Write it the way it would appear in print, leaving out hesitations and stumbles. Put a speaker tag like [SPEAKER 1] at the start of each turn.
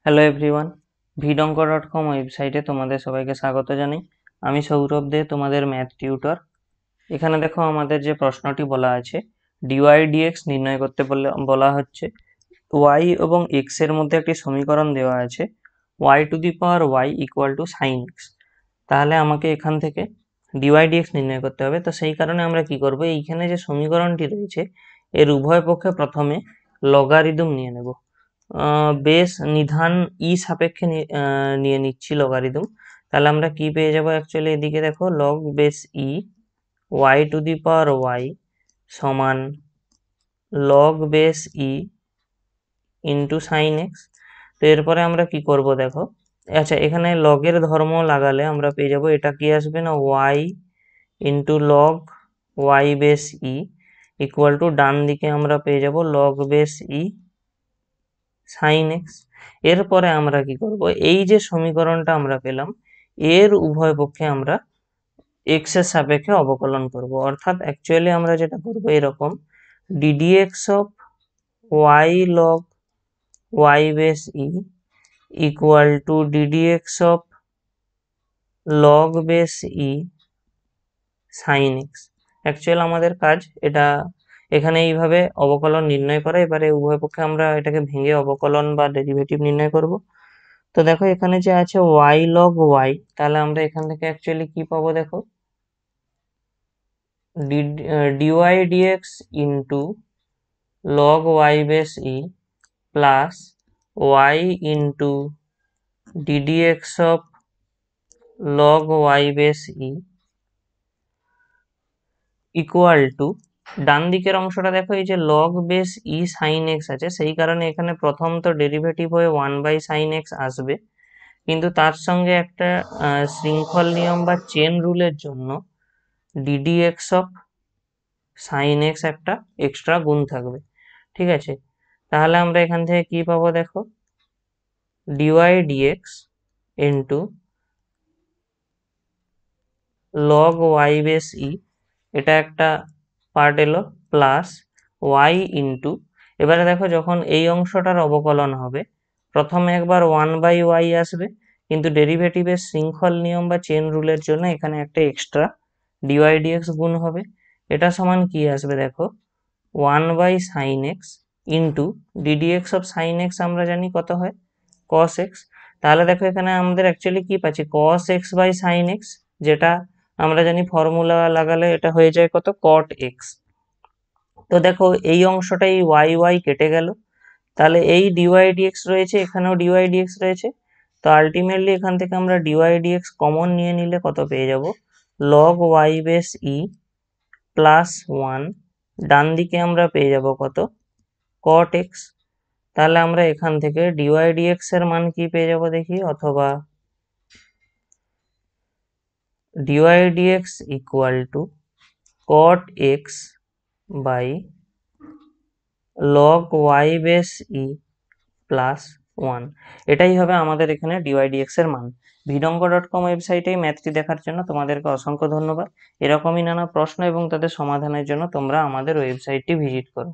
[SPEAKER 1] Hello everyone, vidonko.com ওয়েবসাইটে তোমাদের সবাইকে স্বাগত জানাই। আমি সৌরভ দে, তোমাদের ম্যাথ টিউটর। এখানে দেখো আমাদের যে প্রশ্নটি বলা আছে, ডিওয়াই ডিএক্স নির্ণয় করতে বলা হচ্ছে। ওয়াই এবং এক্স এর মধ্যে একটি সমীকরণ দেওয়া আছে, y to the power y equal to sine x. তাহলে আমাকে এখান থেকে ডিওয়াই ডিএক্স নির্ণয় করতে হবে। তো সেই কারণে আমরা কি করব, এইখানে যে সমীকরণটি রয়েছে এর উভয় পক্ষে প্রথমে লগারিদম নিয়ে নেব। বেস নিধান সাপেক্ষে নিয়ে নিচ্ছি লগারিদম। তাহলে আমরা কি পেয়ে যাব, অ্যাকচুয়ালি এদিকে দেখো log base y to the power y সমান log base into sine x. তো এরপরে আমরা কি করব দেখো, আচ্ছা এখানে লগের ধর্ম লাগালে আমরা পেয়ে যাব, এটা কি আসবে না y into log y base equal to ডান দিকে আমরা পেয়ে যাব লগ বেস সাইন এক্স। এরপরে আমরা কি করব, এই যে সমীকরণটা আমরা পেলাম এর উভয় পক্ষে আমরা এক্স এর সাপেক্ষে অবকলন করব। অর্থাৎ অ্যাকচুয়ালি আমরা যেটা করব এরকম, d d x of y log y base equal to d d x of log base sine x. Actual আমাদের কাজ এটা এখানে এইভাবে অবকলন নির্ণয় করা। এবারে উভয় পক্ষে আমরা এটাকে ভেঙে অবকলন বা ডেরিভেটিভ নির্ণয় করব। তো দেখো এখানে যে আছে ওয়াই লগ ওয়াই, তাহলে আমরা এখান থেকে অ্যাকচুয়ালি কি পাবো দেখো, d y d x into log y base plus y into d d x of log y base equal to, ডান দিকের অংশটা দেখো এই যে লগ বেস সাইন এক্স আছে, সেই কারণে এখানে প্রথম তো ডেরিভেটিভ হয়ে 1/sin x আসবে, কিন্তু তার সঙ্গে একটা শৃঙ্খল নিয়ম বা চেন রুলের জন্য ডিডিএক্স অফ সাইন এক্স একটা এক্সট্রা গুণ থাকবে। ঠিক আছে, তাহলে আমরা এখান থেকে কি পাবো দেখো, d y d x into log y base এটা একটা পার্ট এলো, প্লাস ওয়াই ইন্টু, এবারে দেখো যখন এই অংশটার অবকলন হবে প্রথমে একবার 1/y আসবে, কিন্তু ডেরিভেটিভের শৃঙ্খল নিয়ম বা চেন রুলের জন্য এখানে একটা এক্সট্রা ডিওয়াই ডিএক্স গুণ হবে। এটা সমান কি আসবে দেখো, 1/sin x into d d x of sine x আমরা জানি কত হয়, cos x। তাহলে দেখো এখানে আমাদের অ্যাকচুয়ালি কি পাচ্ছি, cos x/sin x, যেটা আমরা জানি ফর্মুলা লাগালে এটা হয়ে যায় কত, cot x। তো দেখো এই অংশটাই ওয়াই ওয়াই কেটে গেল, তাহলে এই ডিওয়াই ডিএক্স রয়েছে, এখানেও ডিওয়াই ডিএক্স রয়েছে। তো আলটিমেটলি এখান থেকে আমরা ডিওয়াই ডিএক্স কমন নিয়ে নিলে কত পেয়ে যাব, লগ ওয়াই বেস প্লাস 1, ডান দিকে আমরা পেয়ে যাব কত, cot x। তাহলে আমরা এখান থেকে ডিওয়াই ডিএক্স এর মান কি পেয়ে যাব দেখি, অথবা d y d x equal to cot x by log y base plus 1। এটাই হবে আমাদের এখানে ডিওয়াই ডিএক্স এর মান। vidonko.com ওয়েবসাইটে ম্যাথটি দেখার জন্য তোমাদেরকে অসংখ্য ধন্যবাদ। এরকমই নানা প্রশ্ন এবং তাদের সমাধানের জন্য তোমরা আমাদের ওয়েবসাইটটি ভিজিট করো।